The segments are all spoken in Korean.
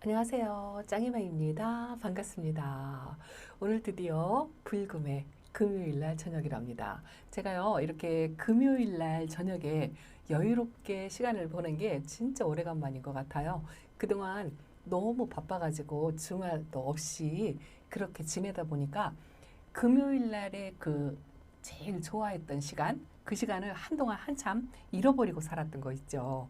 안녕하세요. 짱이마입니다. 반갑습니다. 오늘 드디어 불금의 금요일날 저녁이랍니다. 제가요, 이렇게 금요일날 저녁에 여유롭게 시간을 보낸 게 진짜 오래간만인 것 같아요. 그동안 너무 바빠가지고 주말도 없이 그렇게 지내다 보니까 금요일날의 그 제일 좋아했던 시간, 그 시간을 한동안 한참 잃어버리고 살았던 거 있죠.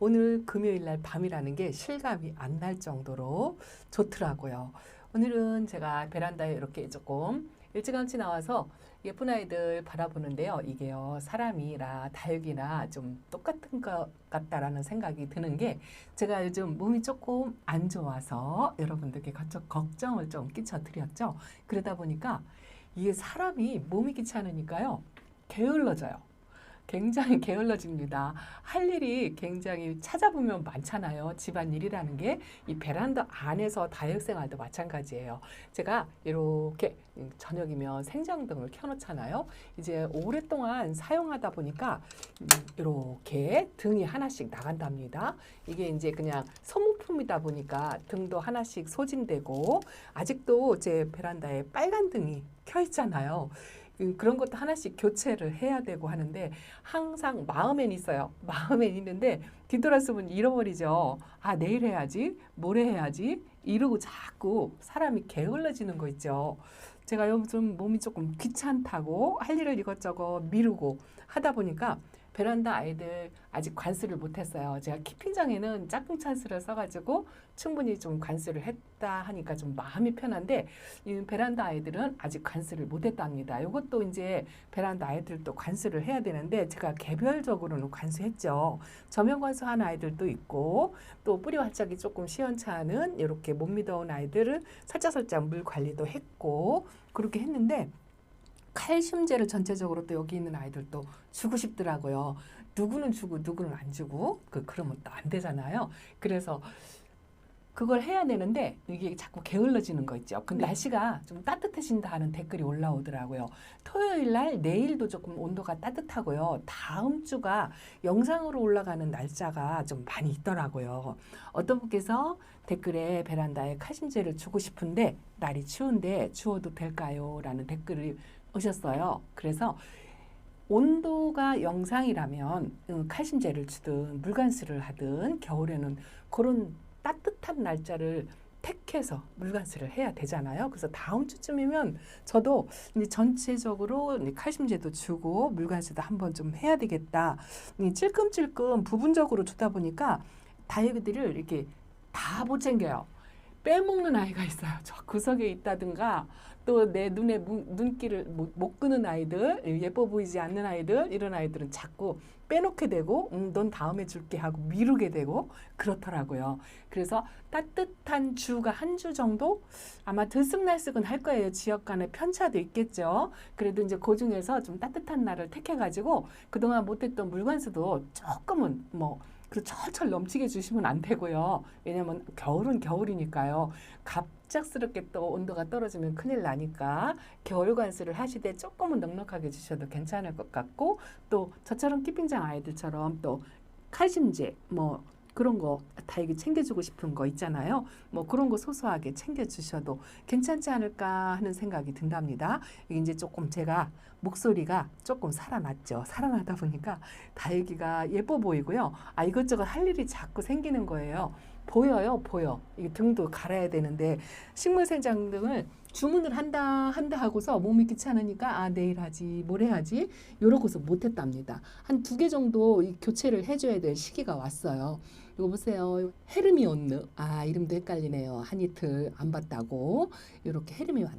오늘 금요일 날 밤이라는 게 실감이 안 날 정도로 좋더라고요. 오늘은 제가 베란다에 이렇게 조금 일찌감치 나와서 예쁜 아이들 바라보는데요. 이게요, 사람이나 다육이나 좀 똑같은 것 같다라는 생각이 드는 게 제가 요즘 몸이 조금 안 좋아서 여러분들께 걱정을 좀 끼쳐드렸죠. 그러다 보니까 이게 사람이 몸이 귀찮으니까요, 게을러져요. 굉장히 게을러집니다. 할 일이 굉장히 찾아보면 많잖아요. 집안일이라는 게 이 베란다 안에서 다육생활도 마찬가지예요. 제가 이렇게 저녁이면 생장등을 켜놓잖아요. 이제 오랫동안 사용하다 보니까 이렇게 등이 하나씩 나간답니다. 이게 이제 그냥 소모품이다 보니까 등도 하나씩 소진되고 아직도 제 베란다에 빨간 등이 켜 있잖아요. 그런 것도 하나씩 교체를 해야 되고 하는데 항상 마음엔 있어요. 마음엔 있는데 뒤돌아서면 잃어버리죠. 아, 내일 해야지, 모레 해야지 이러고 자꾸 사람이 게을러지는 거 있죠. 제가 요즘 몸이 조금 귀찮다고 할 일을 이것저것 미루고 하다 보니까 베란다 아이들 아직 관수를 못했어요. 제가 키핑장에는 짝꿍 찬스를 써가지고 충분히 좀 관수를 했다 하니까 좀 마음이 편한데 이 베란다 아이들은 아직 관수를 못했답니다. 이것도 이제 베란다 아이들도 관수를 해야 되는데 제가 개별적으로는 관수했죠. 저면 관수한 아이들도 있고 또 뿌리 활짝이 조금 시원찮은 이렇게 못 믿어온 아이들을 살짝살짝 물 관리도 했고 그렇게 했는데 칼슘제를 전체적으로 또 여기 있는 아이들도 주고 싶더라고요. 누구는 주고 누구는 안 주고 그러면 또 안 되잖아요. 그래서 그걸 해야 되는데 이게 자꾸 게을러지는 거 있죠. 근데 날씨가 좀 따뜻해진다 하는 댓글이 올라오더라고요. 토요일 날 내일도 조금 온도가 따뜻하고요. 다음 주가 영상으로 올라가는 날짜가 좀 많이 있더라고요. 어떤 분께서 댓글에 베란다에 칼슘제를 주고 싶은데 날이 추운데 주어도 될까요? 라는 댓글을 오셨어요. 그래서 온도가 영상이라면 칼슘제를 주든 물관수를 하든 겨울에는 그런 따뜻한 날짜를 택해서 물관수를 해야 되잖아요. 그래서 다음 주쯤이면 저도 이제 전체적으로 칼슘제도 주고 물관수도 한번 좀 해야 되겠다. 찔끔찔끔 부분적으로 주다 보니까 다육이들을 이렇게 다 못 챙겨요. 빼먹는 아이가 있어요. 저 구석에 있다든가 또 내 눈에 눈길을 못 끄는 아이들, 예뻐 보이지 않는 아이들, 이런 아이들은 자꾸 빼놓게 되고 넌 다음에 줄게 하고 미루게 되고 그렇더라고요. 그래서 따뜻한 주가 한 주 정도 아마 들쑥날쑥은 할 거예요. 지역 간의 편차도 있겠죠. 그래도 이제 그 중에서 좀 따뜻한 날을 택해가지고 그동안 못했던 물관수도 조금은 그 철철 넘치게 주시면 안 되고요. 왜냐면 겨울은 겨울이니까요. 갑작스럽게 또 온도가 떨어지면 큰일 나니까 겨울 관수를 하시되 조금은 넉넉하게 주셔도 괜찮을 것 같고 또 저처럼 키핑장 아이들처럼 또 칼슘제 그런 거 다육이 챙겨주고 싶은 거 있잖아요. 그런 거 소소하게 챙겨주셔도 괜찮지 않을까 하는 생각이 든답니다. 이게 이제 조금 제가 목소리가 조금 살아났죠. 살아나다 보니까 다육이가 예뻐 보이고요. 아, 이것저것 할 일이 자꾸 생기는 거예요. 보여요, 보여. 이 등도 갈아야 되는데 식물 생장등을 주문을 한다 하고서 몸이 귀찮으니까 아, 내일 하지, 모레 하지 이러고서 못했답니다. 한 2개 정도 교체를 해줘야 될 시기가 왔어요. 이거 보세요. 헤르미온느. 아, 이름도 헷갈리네요. 한 이틀 안 봤다고. 이렇게 헤르미온.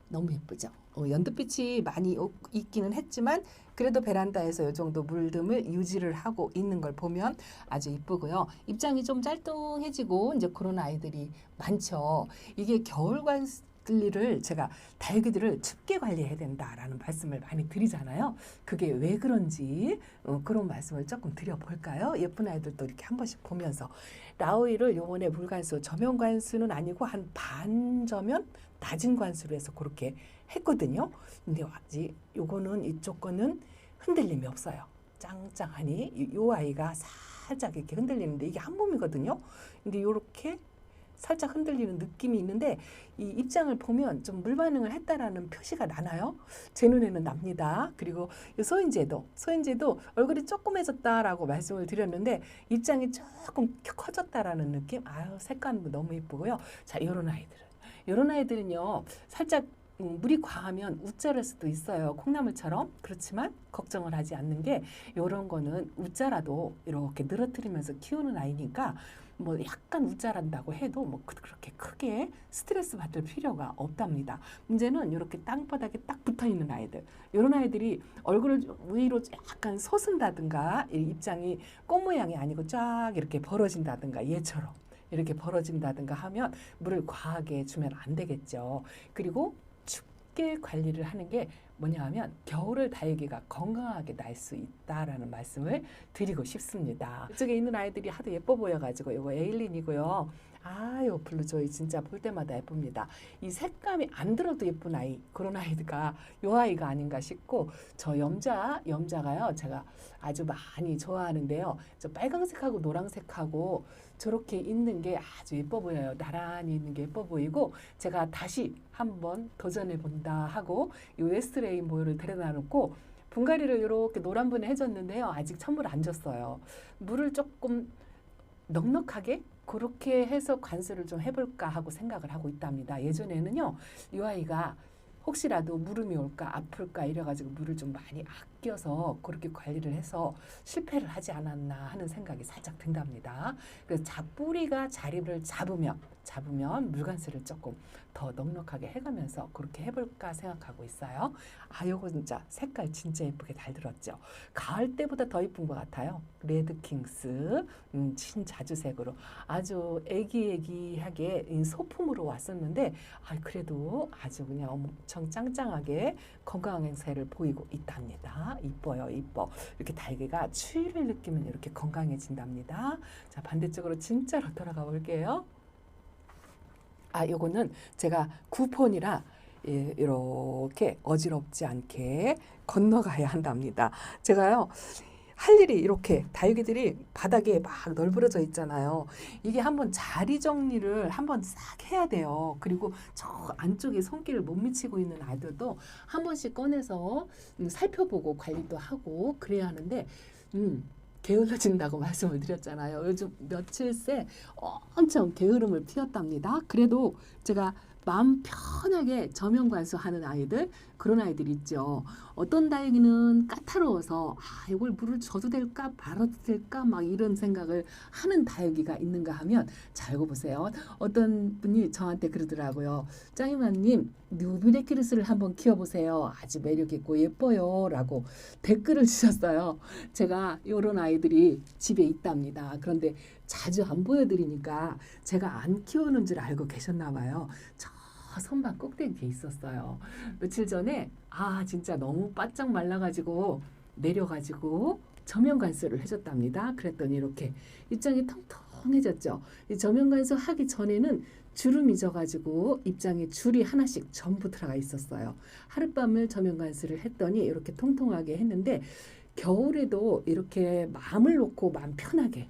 너무 예쁘죠. 연두빛이 많이 있기는 했지만 그래도 베란다에서 이 정도 물듦을 유지를 하고 있는 걸 보면 아주 이쁘고요. 입장이 좀 짤뚱해지고 이제 그런 아이들이 많죠. 이게 겨울 관리를 제가 다육이들을 춥게 관리해야 된다라는 말씀을 많이 드리잖아요. 그게 왜 그런지 그런 말씀을 조금 드려볼까요? 예쁜 아이들도 이렇게 한 번씩 보면서 라오이를 요번에 물관수 저면 관수는 아니고 한 반저면 낮은 관수로 해서 그렇게 했거든요. 근데 아직 요거는 이쪽 거는 흔들림이 없어요. 짱짱하니 요 아이가 살짝 이렇게 흔들리는데 이게 한 몸이거든요. 근데 요렇게 살짝 흔들리는 느낌이 있는데 이 입장을 보면 좀 물 반응을 했다라는 표시가 나나요? 제 눈에는 납니다. 그리고 이 소인제도 얼굴이 조그매졌다라고 말씀을 드렸는데 입장이 조금 커졌다라는 느낌. 아유, 색감도 너무 예쁘고요. 자, 이런 아이들은요 살짝 물이 과하면 웃자랄 수도 있어요. 콩나물처럼. 그렇지만 걱정을 하지 않는 게 이런 거는 웃자라도 이렇게 늘어뜨리면서 키우는 아이니까 뭐 약간 웃자란다고 해도 뭐 그렇게 크게 스트레스 받을 필요가 없답니다. 문제는 이렇게 땅바닥에 딱 붙어 있는 아이들. 이런 아이들이 얼굴을 위로 약간 솟은다든가 입장이 꽃 모양이 아니고 쫙 이렇게 벌어진다든가 얘처럼 이렇게 벌어진다든가 하면 물을 과하게 주면 안 되겠죠. 그리고 춥게 관리를 하는 게 뭐냐 하면 겨울을 다육이가 건강하게 날 수 있다라는 말씀을 드리고 싶습니다. 이쪽에 있는 아이들이 하도 예뻐 보여가지고 이거 에일린이고요. 요 블루조이 진짜 볼 때마다 예쁩니다. 이 색감이 안 들어도 예쁜 아이, 그런 아이가 요 아이가 아닌가 싶고, 저 염자가요 제가 아주 많이 좋아하는데요. 저 빨강색하고 노란색하고 저렇게 있는 게 아주 예뻐 보여요. 나란히 있는 게 예뻐 보이고, 제가 다시 한번 도전해 본다 하고 이 웨스트 레인보우를 데려다 놓고 분갈이를 이렇게 노란분에 해줬는데요. 아직 천물 안 줬어요. 물을 조금 넉넉하게 그렇게 해서 관수를 좀 해볼까 하고 생각을 하고 있답니다. 예전에는요, 이 아이가 혹시라도 물음이 올까 아플까 이래가지고 물을 좀 많이 아껴서 그렇게 관리를 해서 실패를 하지 않았나 하는 생각이 살짝 든답니다. 그래서 뿌리가 자리를 잡으면 물관수를 조금 더 넉넉하게 해가면서 그렇게 해볼까 생각하고 있어요. 요거 진짜 색깔 진짜 예쁘게 잘 들었죠. 가을 때보다 더 예쁜 것 같아요. 레드킹스 신자주색으로 아주 애기애기하게 소품으로 왔었는데 그래도 아주 그냥 엄청 짱짱하게 건강한 행세를 보이고 있답니다. 이뻐요, 이뻐. 이렇게 달걀가 추위를 느끼면 이렇게 건강해진답니다. 자, 반대쪽으로 진짜로 돌아가 볼게요. 요거는 제가 쿠폰이라 이렇게 어지럽지 않게 건너가야 한답니다. 제가요, 할 일이 이렇게 다육이들이 바닥에 막 널브러져 있잖아요. 이게 한번 자리 정리를 한번 싹 해야 돼요. 그리고 저 안쪽에 손길을 못 미치고 있는 아이들도 한 번씩 꺼내서 살펴보고 관리도 하고 그래야 하는데 게을러진다고 말씀을 드렸잖아요. 요즘 며칠 새 엄청 게으름을 피웠답니다. 그래도 제가 마음 편하게 저면 관수하는 아이들, 그런 아이들 있죠. 어떤 다육이는 까다로워서 이걸 물을 줘도 될까 말아도 될까 막 이런 생각을 하는 다육이가 있는가 하면, 자, 이거 보세요. 어떤 분이 저한테 그러더라고요. 짱이마님, 뉴비레키르스를 한번 키워보세요. 아주 매력있고 예뻐요 라고 댓글을 주셨어요. 제가 이런 아이들이 집에 있답니다. 그런데 자주 안 보여드리니까 제가 안 키우는 줄 알고 계셨나 봐요. 저 선반 꼭대기에 있었어요. 며칠 전에 진짜 너무 바짝 말라가지고 내려가지고 저면 관수를 해줬답니다. 그랬더니 이렇게 입장이 통통해졌죠. 이 저면 관수 하기 전에는 주름이 져가지고 입장에 줄이 하나씩 전부 들어가 있었어요. 하룻밤을 저면 관수를 했더니 이렇게 통통하게 했는데, 겨울에도 이렇게 마음을 놓고 마음 편하게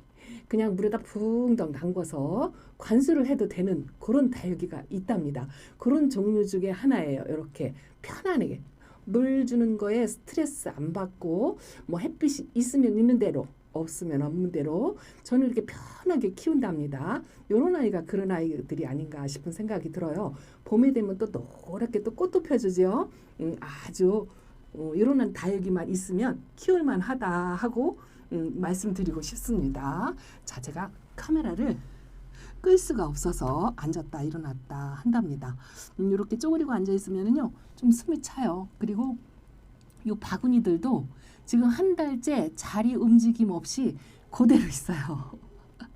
그냥 물에다 붕덩 담궈서 관수를 해도 되는 그런 다육이가 있답니다. 그런 종류 중에 하나예요. 이렇게 편안하게 물 주는 거에 스트레스 안 받고, 뭐 햇빛이 있으면 있는 대로 없으면 없는 대로 저는 이렇게 편하게 키운답니다. 이런 아이가 그런 아이들이 아닌가 싶은 생각이 들어요. 봄이 되면 또 노랗게 또 꽃도 펴주죠. 아주 이런 다육이만 있으면 키울만 하다 하고 말씀드리고 싶습니다. 자, 제가 카메라를 끌 수가 없어서 앉았다 일어났다 한답니다. 이렇게 쪼그리고 앉아 있으면은요 좀 숨이 차요. 그리고 요 바구니들도 지금 한 달째 자리 움직임 없이 그대로 있어요.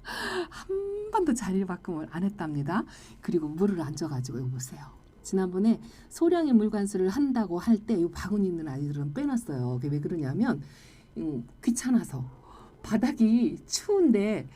한 번도 자리 바꿈을 안 했답니다. 그리고 물을 안 줘가지고 이거 보세요. 지난번에 소량의 물 관수를 한다고 할 때 이 바구니 있는 아이들은 빼놨어요. 그게 왜 그러냐면 귀찮아서. 바닥이 추운데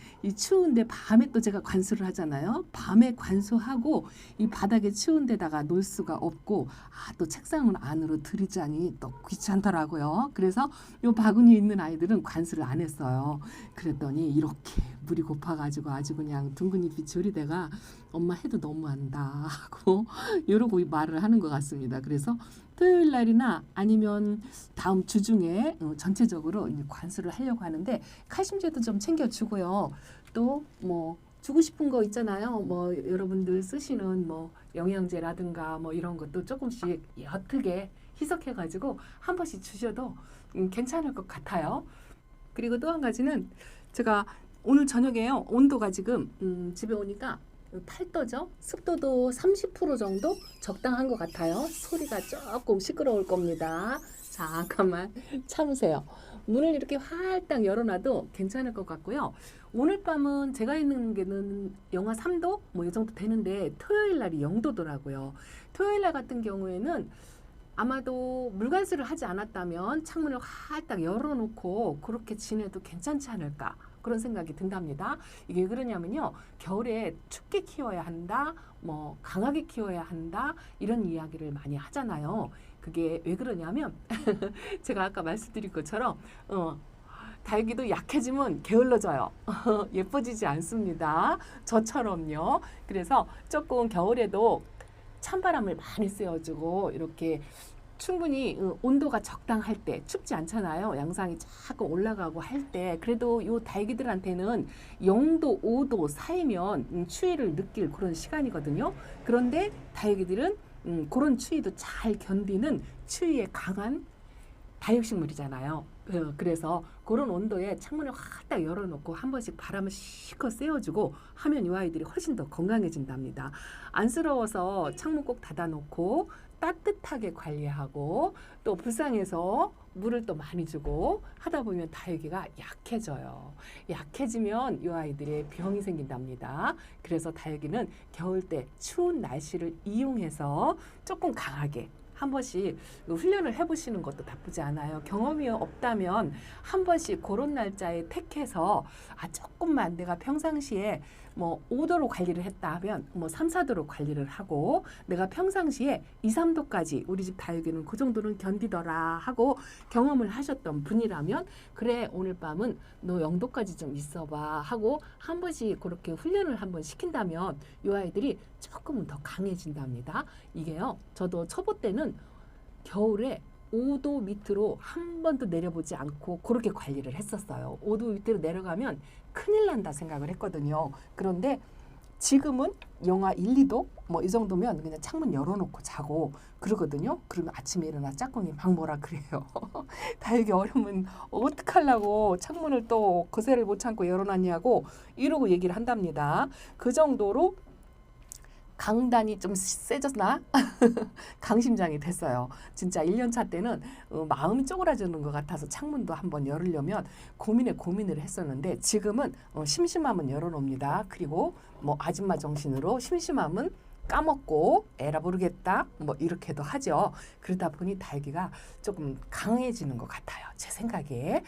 밤에 또 제가 관수를 하잖아요. 밤에 관수하고 이 바닥에 추운 데다가 놓을 수가 없고 또 책상 안으로 들이자니 또 귀찮더라고요. 그래서 이 바구니 있는 아이들은 관수를 안 했어요. 그랬더니 이렇게 물이 고파가지고 아주 그냥 둥근 잎이 저리대가 엄마 해도 너무한다 하고 이러고 말을 하는 것 같습니다. 그래서 토요일 날이나 아니면 다음 주 중에 전체적으로 관수를 하려고 하는데 칼슘제도 좀 챙겨주고요. 또 뭐 주고 싶은 거 있잖아요. 뭐 여러분들 쓰시는 뭐 영양제라든가 뭐 이런 것도 조금씩 옅게 희석해가지고 한 번씩 주셔도 괜찮을 것 같아요. 그리고 또 한 가지는 제가 오늘 저녁에요. 온도가 지금 집에 오니까 8도죠. 습도도 30% 정도 적당한 것 같아요. 소리가 조금 시끄러울 겁니다. 잠깐만 참으세요. 문을 이렇게 활짝 열어놔도 괜찮을 것 같고요. 오늘 밤은 제가 있는 게는 영하 3도 뭐 이 정도 되는데 토요일 날이 0도더라고요. 토요일 날 같은 경우에는 아마도 물관수를 하지 않았다면 창문을 활짝 열어놓고 그렇게 지내도 괜찮지 않을까 그런 생각이 든답니다. 이게 왜 그러냐면요. 겨울에 춥게 키워야 한다, 뭐 강하게 키워야 한다 이런 이야기를 많이 하잖아요. 그게 왜 그러냐면 제가 아까 말씀드린 것처럼 다육이도 약해지면 게을러져요. 예뻐지지 않습니다. 저처럼요. 그래서 조금 겨울에도 찬바람을 많이 쐬어주고 이렇게 충분히 온도가 적당할 때 춥지 않잖아요. 양상이 자꾸 올라가고 할 때 그래도 요 다육이들한테는 0도, 5도 사이면 추위를 느낄 그런 시간이거든요. 그런데 다육이들은 그런 추위도 잘 견디는 추위에 강한 다육식물이잖아요. 그래서 그런 온도에 창문을 활짝 열어놓고 한 번씩 바람을 실컷 쐬어주고 하면 이 아이들이 훨씬 더 건강해진답니다. 안쓰러워서 창문 꼭 닫아놓고 따뜻하게 관리하고 또 불쌍해서 물을 또 많이 주고 하다 보면 다육이가 약해져요. 약해지면 이 아이들의 병이 생긴답니다. 그래서 다육이는 겨울 때 추운 날씨를 이용해서 조금 강하게 한 번씩 훈련을 해보시는 것도 나쁘지 않아요. 경험이 없다면 한 번씩 그런 날짜에 택해서 조금만 내가 평상시에 뭐 5도로 관리를 했다 하면 뭐 3, 4도로 관리를 하고 내가 평상시에 2, 3도까지 우리 집 다육이는 그 정도는 견디더라 하고 경험을 하셨던 분이라면 그래 오늘 밤은 너 0도까지 좀 있어봐 하고 한 번씩 그렇게 훈련을 한번 시킨다면 이 아이들이 조금은 더 강해진답니다. 이게요. 저도 초보 때는 겨울에 5도 밑으로 한 번도 내려보지 않고 그렇게 관리를 했었어요. 5도 밑으로 내려가면 큰일 난다 생각을 했거든요. 그런데 지금은 영하 1, 2도 뭐 이 정도면 그냥 창문 열어놓고 자고 그러거든요. 그러면 아침에 일어나 짝꿍이 막 뭐라 그래요. 다육이 얼으면 어떡하려고 창문을 또 거세를 못 참고 열어놨냐고 이러고 얘기를 한답니다. 그 정도로 강단이 좀 세졌나? 강심장이 됐어요. 진짜 1년차 때는 마음이 쪼그라드는 것 같아서 창문도 한번 열으려면 고민을 했었는데 지금은 심심하면 열어놓습니다. 그리고 뭐 아줌마 정신으로 심심하면 까먹고 에라 모르겠다 뭐 이렇게도 하죠. 그러다 보니 다육이가 조금 강해지는 것 같아요. 제 생각에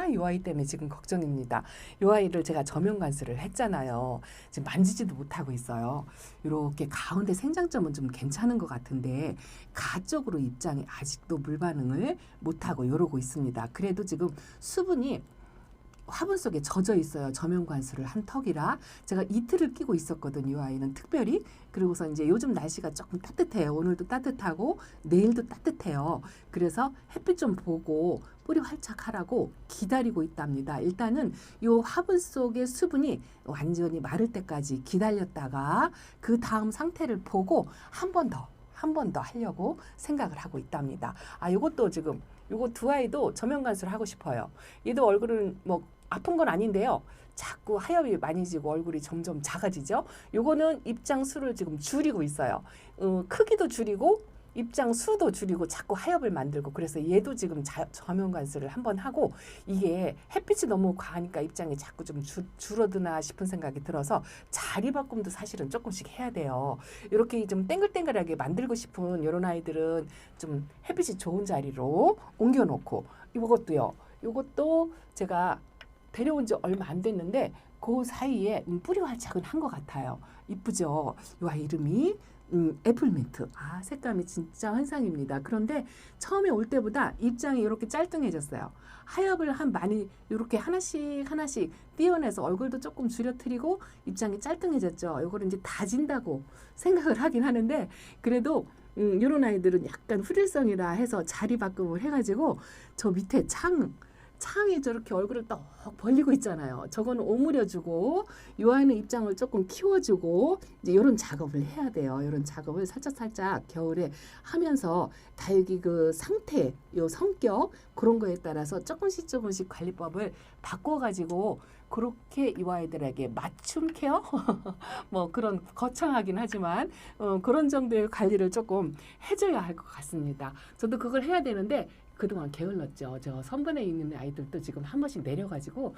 이 아이 때문에 지금 걱정입니다. 이 아이를 제가 저면 관수를 했잖아요. 지금 만지지도 못하고 있어요. 이렇게 가운데 생장점은 좀 괜찮은 것 같은데 가쪽으로 입장이 아직도 물 반응을 못하고 이러고 있습니다. 그래도 지금 수분이 화분 속에 젖어 있어요. 저면 관수를 한 턱이라 제가 이틀을 끼고 있었거든요. 이 아이는 특별히. 그리고서 이제 요즘 날씨가 조금 따뜻해요. 오늘도 따뜻하고 내일도 따뜻해요. 그래서 햇빛 좀 보고 뿌리 활짝 하라고 기다리고 있답니다. 일단은 이 화분 속의 수분이 완전히 마를 때까지 기다렸다가 그 다음 상태를 보고 한 번 더 하려고 생각을 하고 있답니다. 요것도 지금 요거 두 아이도 저면 관수를 하고 싶어요. 얘도 얼굴은 뭐 아픈 건 아닌데요. 자꾸 하엽이 많이 지고 얼굴이 점점 작아지죠. 요거는 입장 수를 지금 줄이고 있어요. 크기도 줄이고 입장 수도 줄이고 자꾸 하엽을 만들고 그래서 얘도 지금 저면 관수를 한번 하고 이게 햇빛이 너무 과하니까 입장이 자꾸 좀 줄어드나 싶은 생각이 들어서 자리 바꿈도 사실은 조금씩 해야 돼요. 이렇게 좀 땡글땡글하게 만들고 싶은 이런 아이들은 좀 햇빛이 좋은 자리로 옮겨놓고 이것도 제가 데려온 지 얼마 안 됐는데 그 사이에 뿌리 활착은 한 것 같아요. 이쁘죠? 이 아이 이름이 애플민트. 아, 색감이 진짜 환상입니다. 그런데 처음에 올 때보다 입장이 이렇게 짤뚱해졌어요. 하엽을 많이 이렇게 하나씩 하나씩 띄어내서 얼굴도 조금 줄여뜨리고 입장이 짤뚱해졌죠. 이거를 이제 다진다고 생각을 하긴 하는데 그래도 이런 아이들은 약간 후릴성이라 해서 자리 바꿈을 해가지고 저 밑에 창이 저렇게 얼굴을 떡 벌리고 있잖아요. 저거는 오므려주고 이 아이는 입장을 조금 키워주고 이제 이런 작업을 해야 돼요. 이런 작업을 살짝 겨울에 하면서 다육이 그 상태, 요 성격 그런 거에 따라서 조금씩 관리법을 바꿔가지고 그렇게 이 아이들에게 맞춤 케어 뭐 그런 거창하긴 하지만 그런 정도의 관리를 조금 해줘야 할 것 같습니다. 저도 그걸 해야 되는데 그동안 게을렀죠. 저 선반에 있는 아이들도 지금 한 번씩 내려가지고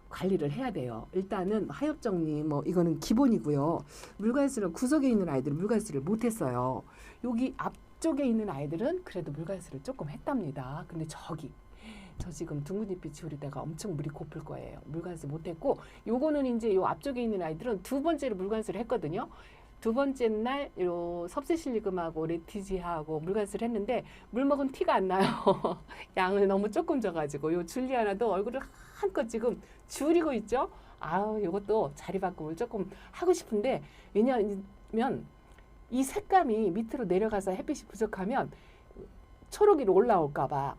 관리를 해야 돼요. 일단은 하엽 정리 뭐 이거는 기본이고요. 물갈이를 구석에 있는 아이들은 물갈이를 못했어요. 여기 앞쪽에 있는 아이들은 그래도 물갈이를 조금 했답니다. 근데 저 지금 둥근잎이 지우리다가 엄청 물이 고플 거예요. 물갈이 못했고 요거는 이제 요 앞쪽에 있는 아이들은 두 번째로 물갈이를 했거든요. 두 번째 날 요 섭세실리금하고 레티지하고 물갈이를 했는데 물 먹은 티가 안 나요. 양을 너무 조금 줘가지고 요 줄리아나도 얼굴을 한껏 지금 줄이고 있죠. 아우 요것도 자리 바꿈을 조금 하고 싶은데 왜냐하면 이 색감이 밑으로 내려가서 햇빛이 부족하면 초록이로 올라올까봐.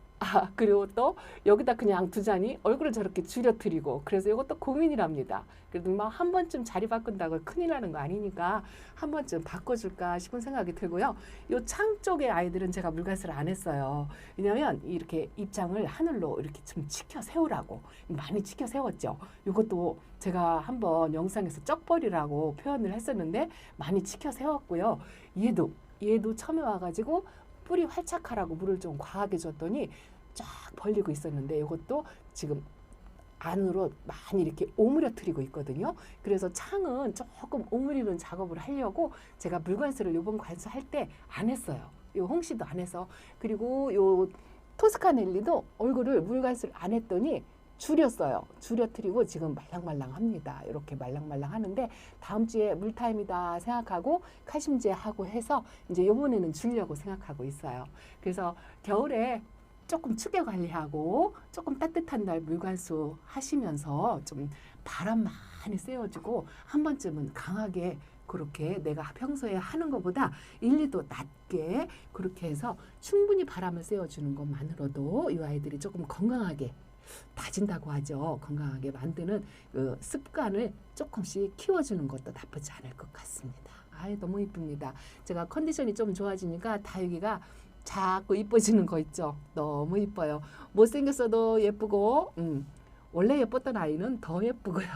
그리고 또 여기다 그냥 두자니 얼굴을 저렇게 줄여뜨리고 그래서 이것도 고민이랍니다. 그래도 막 한 번쯤 자리 바꾼다고 큰일 나는 거 아니니까 한 번쯤 바꿔줄까 싶은 생각이 들고요. 요 창 쪽의 아이들은 제가 물갈이를 안 했어요. 왜냐하면 이렇게 입장을 하늘로 이렇게 좀 치켜 세우라고 많이 치켜 세웠죠. 이것도 제가 한번 영상에서 쩍벌이라고 표현을 했었는데 많이 치켜 세웠고요. 얘도 처음에 와가지고 뿌리 활착하라고 물을 좀 과하게 줬더니 쫙 벌리고 있었는데 이것도 지금 안으로 많이 이렇게 오므려뜨리고 있거든요. 그래서 창은 조금 오므리는 작업을 하려고 제가 물관수를 이번 관수 할 때 안 했어요. 요 홍시도 안 해서. 그리고 요 토스카넬리도 얼굴을 물관수를 안 했더니 줄였어요. 줄여뜨리고 지금 말랑말랑합니다. 이렇게 말랑말랑 하는데 다음 주에 물타임이다 생각하고 칼슘제 하고 해서 이제 이번에는 줄려고 생각하고 있어요. 그래서 겨울에 조금 춥게 관리하고 조금 따뜻한 날 물관수 하시면서 좀 바람 많이 쐬어주고 한 번쯤은 강하게 그렇게 내가 평소에 하는 것보다 1, 2도 낮게 그렇게 해서 충분히 바람을 쐬어주는 것만으로도 이 아이들이 조금 건강하게 다진다고 하죠. 건강하게 만드는 그 습관을 조금씩 키워주는 것도 나쁘지 않을 것 같습니다. 아이 너무 이쁩니다. 제가 컨디션이 좀 좋아지니까 다육이가 자꾸 이뻐지는 거 있죠. 너무 이뻐요. 못생겼어도 예쁘고 원래 예뻤던 아이는 더 예쁘고요.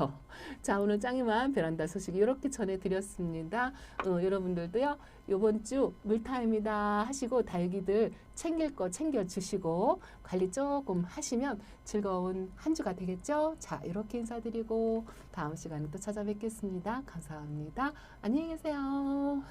자, 오늘 짱이만 베란다 소식 이렇게 전해드렸습니다. 여러분들도요. 이번 주 물타임이다 하시고 다육이들 챙길 거 챙겨주시고 관리 조금 하시면 즐거운 한 주가 되겠죠. 자, 이렇게 인사드리고 다음 시간에 또 찾아뵙겠습니다. 감사합니다. 안녕히 계세요.